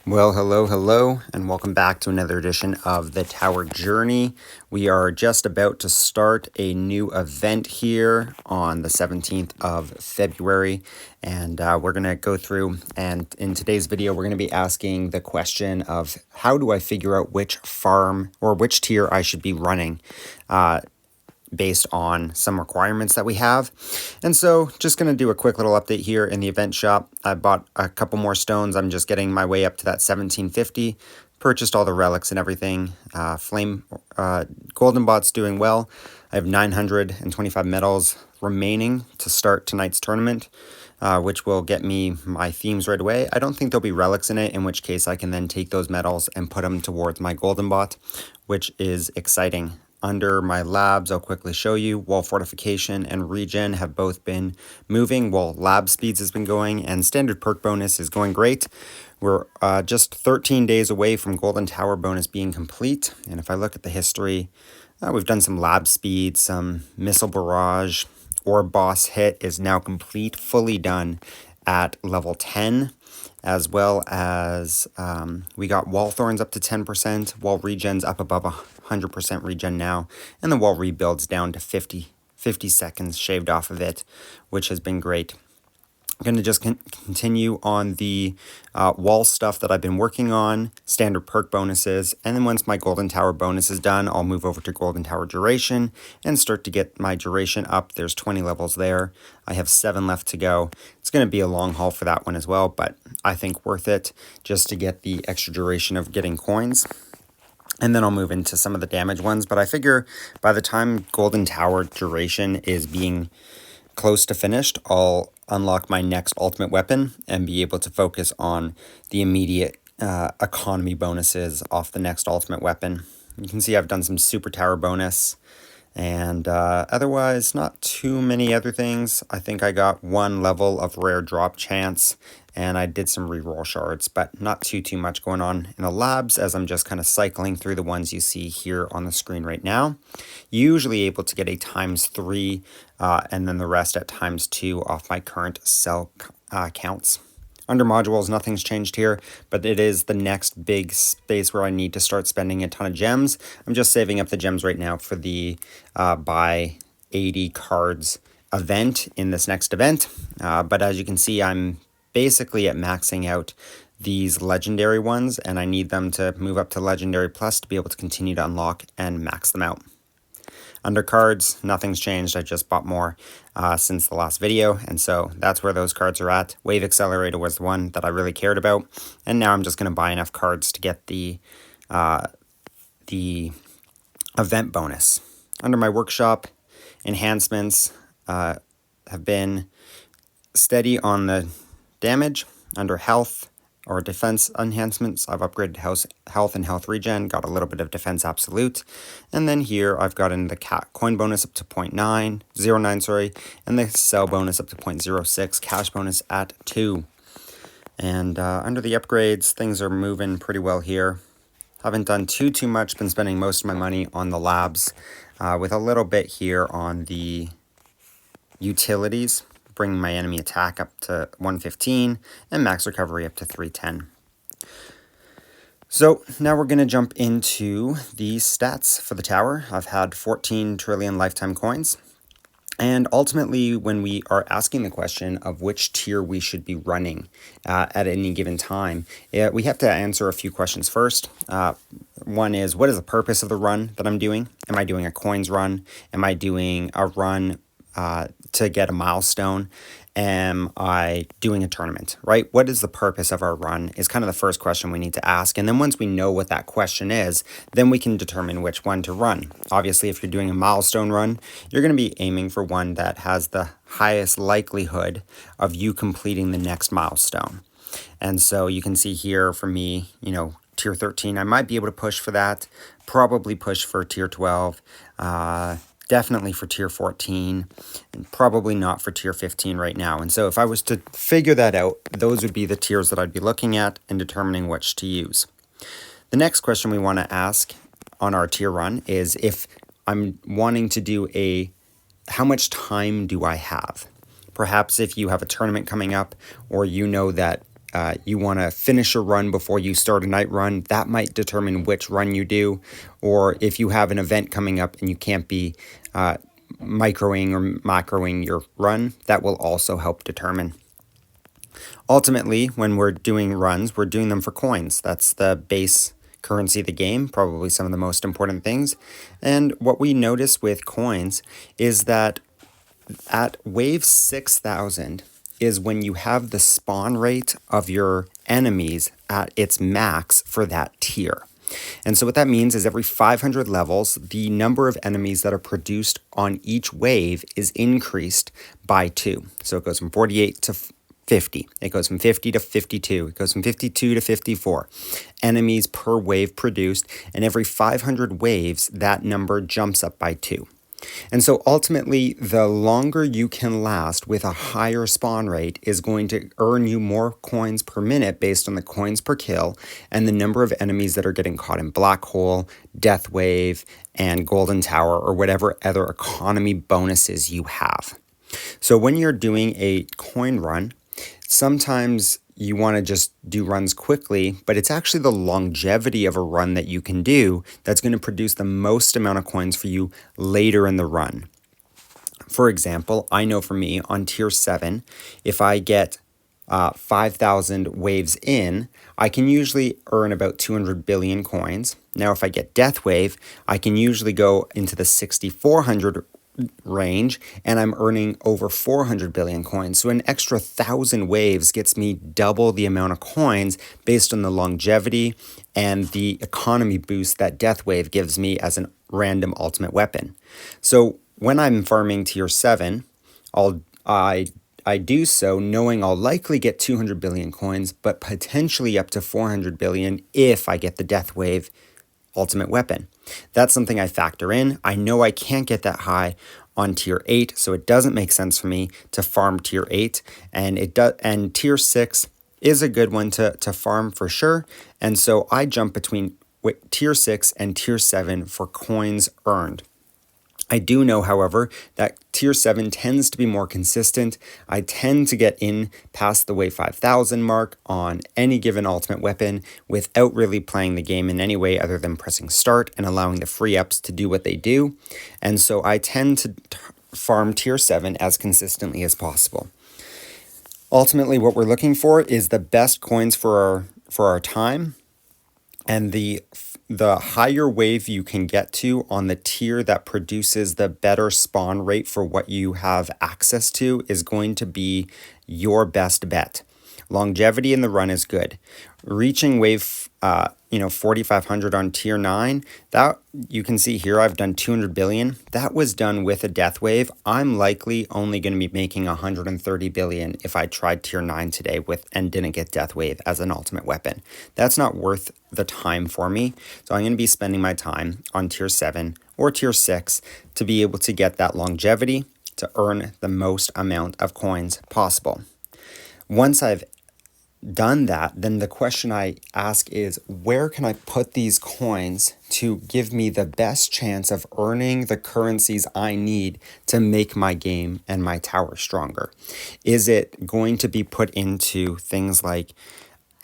Well, hello, and welcome back to another edition of the Tower Journey. We are just about to start a new event here on the 17th of February, and we're going to go through, and in today's video, we're going to be asking the question of how do I figure out which farm or which tier I should be running based on some requirements that we have. And so just going to do a quick little update here in the event shop. I bought a couple more stones. I'm just getting my way up to that 1750. Purchased all the relics and everything. Golden Bot's doing well. I have 925 medals remaining to start tonight's tournament, which will get me my themes right away. I don't think there'll be relics in it, in which case I can then take those medals and put them towards my Golden Bot, which is exciting. Under my labs, I'll quickly show you, wall fortification and regen have both been moving, while lab speeds has been going, and standard perk bonus is going great. We're just 13 days away from Golden Tower bonus being complete, and if I look at the history, we've done some lab speed, some missile barrage, orb boss hit is now complete, fully done at level 10. As well as we got wall thorns up to 10%, wall regens up above 100% regen now, and the wall rebuilds down to 50 seconds shaved off of it, which has been great. I'm going to just continue on the wall stuff that I've been working on, standard perk bonuses, and then once my Golden Tower bonus is done, I'll move over to Golden Tower duration and start to get my duration up. There's 20 levels there. I have 7 left to go. It's going to be a long haul for that one as well, but I think worth it just to get the extra duration of getting coins. And then I'll move into some of the damage ones, but I figure by the time Golden Tower duration is being close to finished, I'll unlock my next ultimate weapon and be able to focus on the immediate economy bonuses off the next ultimate weapon. You can see I've done some super tower bonus, and otherwise not too many other things. I think I got 1 level of rare drop chance, and I did some reroll shards, but not too much going on in the labs, as I'm just kind of cycling through the ones you see here on the screen right now. Usually able to get a ×3 and then the rest at ×2 off my current cell counts. Under modules, nothing's changed here, but it is the next big space where I need to start spending a ton of gems. I'm just saving up the gems right now for the buy 80 cards event in this next event. But as you can see, I'm basically at maxing out these legendary ones, and I need them to move up to legendary plus to be able to continue to unlock and max them out. Under cards, nothing's changed. I just bought more since the last video, and so that's where those cards are at. Wave Accelerator was the one that I really cared about, and now I'm just going to buy enough cards to get the event bonus. Under my workshop, enhancements have been steady on the damage. Under health or defense enhancements, I've upgraded health and health regen, got a little bit of defense absolute, and then here I've gotten the coin bonus up to 0.9, and the cell bonus up to 0.06, cash bonus at 2. And under the upgrades, things are moving pretty well here. Haven't done too much, been spending most of my money on the labs, with a little bit here on the utilities, bringing my enemy attack up to 115 and max recovery up to 310. So now we're going to jump into the stats for the tower. I've had 14 trillion lifetime coins. And ultimately, when we are asking the question of which tier we should be running at any given time, we have to answer a few questions first. One is, what is the purpose of the run that I'm doing? Am I doing a coins run? Am I doing a run to get a milestone? Am I doing a tournament, right? What is the purpose of our run is kind of the first question we need to ask. And then once we know what that question is, then we can determine which one to run. Obviously, if you're doing a milestone run, you're going to be aiming for one that has the highest likelihood of you completing the next milestone. And so you can see here for me, tier 13, I might be able to push for that, probably push for tier 12, definitely for tier 14, and probably not for tier 15 right now. And so if I was to figure that out, those would be the tiers that I'd be looking at and determining which to use. The next question we want to ask on our tier run is if I'm wanting to do how much time do I have? Perhaps if you have a tournament coming up, or you know that you want to finish a run before you start a night run, that might determine which run you do. Or if you have an event coming up and you can't be microing or macroing your run, that will also help determine. Ultimately, when we're doing runs, we're doing them for coins. That's the base currency of the game, probably some of the most important things. And what we notice with coins is that at wave 6,000 is when you have the spawn rate of your enemies at its max for that tier. And so what that means is every 500 levels, the number of enemies that are produced on each wave is increased by 2. So it goes from 48 to 50. It goes from 50 to 52. It goes from 52 to 54 enemies per wave produced. And every 500 waves, that number jumps up by 2. And so ultimately, the longer you can last with a higher spawn rate is going to earn you more coins per minute based on the coins per kill and the number of enemies that are getting caught in Black Hole, Death Wave, and Golden Tower, or whatever other economy bonuses you have. So when you're doing a coin run, sometimes you want to just do runs quickly, but it's actually the longevity of a run that you can do that's going to produce the most amount of coins for you later in the run. For example, I know for me on tier 7, if I get 5,000 waves in, I can usually earn about 200 billion coins. Now, if I get Death Wave, I can usually go into the 6,400 range, and I'm earning over 400 billion coins. So an extra 1,000 waves gets me double the amount of coins based on the longevity and the economy boost that Death Wave gives me as a random ultimate weapon. So when I'm farming tier 7, I do so knowing I'll likely get 200 billion coins, but potentially up to 400 billion if I get the Death Wave ultimate weapon. That's something I factor in. I know I can't get that high on tier 8, so it doesn't make sense for me to farm tier 8, and tier 6 is a good one to farm for sure. And so I jump between tier 6 and tier 7 for coins earned. I do know, however, that tier 7 tends to be more consistent. I tend to get in past the wave 5,000 mark on any given ultimate weapon without really playing the game in any way other than pressing start and allowing the free ups to do what they do. And so I tend to farm tier 7 as consistently as possible. Ultimately, what we're looking for is the best coins for our time, and the higher wave you can get to on the tier that produces the better spawn rate for what you have access to is going to be your best bet. Longevity in the run is good. Reaching wave 4,500 on tier 9, that you can see here I've done 200 billion. That was done with a Death Wave. I'm likely only going to be making 130 billion if I tried tier 9 today and didn't get Death Wave as an ultimate weapon. That's not worth the time for me. So I'm going to be spending my time on tier 7 or tier 6 to be able to get that longevity to earn the most amount of coins possible. Once I've done that, then the question I ask is, where can I put these coins to give me the best chance of earning the currencies I need to make my game and my tower stronger? Is it going to be put into things like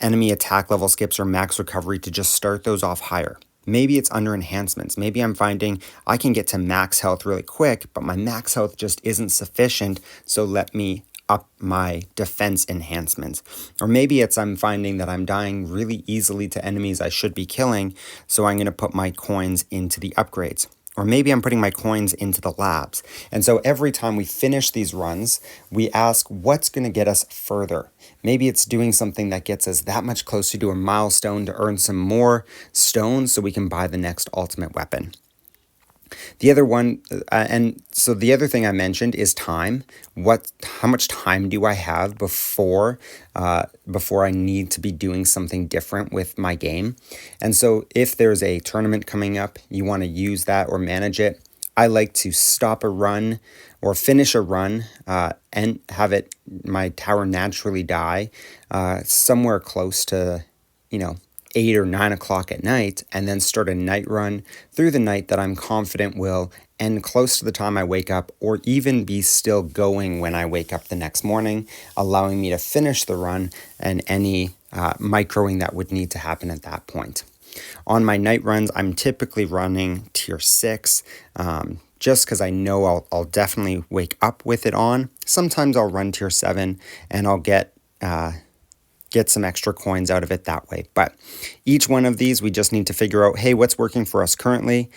enemy attack level skips or max recovery to just start those off higher? Maybe it's under enhancements. Maybe I'm finding I can get to max health really quick, but my max health just isn't sufficient, so let me up my defense enhancements. Or maybe it's I'm finding that I'm dying really easily to enemies I should be killing, so I'm going to put my coins into the upgrades. Or maybe I'm putting my coins into the labs. And so every time we finish these runs, we ask what's going to get us further. Maybe it's doing something that gets us that much closer to a milestone to earn some more stones so we can buy the next ultimate weapon. The other one, and so the other thing I mentioned is time. How much time do I have before I need to be doing something different with my game? And so if there's a tournament coming up, you want to use that or manage it. I like to stop a run or finish a run and have my tower naturally die somewhere close to, 8 or 9 o'clock at night, and then start a night run through the night that I'm confident will end close to the time I wake up, or even be still going when I wake up the next morning, allowing me to finish the run and any microing that would need to happen at that point. On my night runs, I'm typically running tier 6, just because I know I'll definitely wake up with it on. Sometimes I'll run tier 7 and I'll get some extra coins out of it that way. But each one of these, we just need to figure out, hey, what's working for us currently?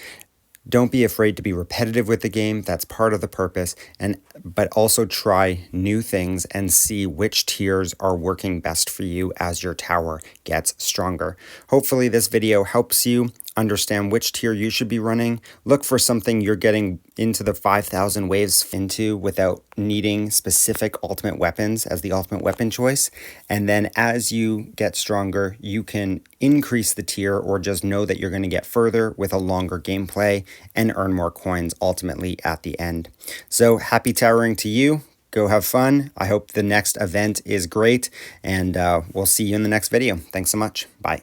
Don't be afraid to be repetitive with the game. That's part of the purpose. But also try new things and see which tiers are working best for you as your tower gets stronger. Hopefully this video helps you understand which tier you should be running. Look for something you're getting into the 5,000 waves into without needing specific ultimate weapons as the ultimate weapon choice. And then as you get stronger, you can increase the tier or just know that you're going to get further with a longer gameplay and earn more coins ultimately at the end. So happy towering to you. Go have fun. I hope the next event is great, and we'll see you in the next video. Thanks so much. Bye.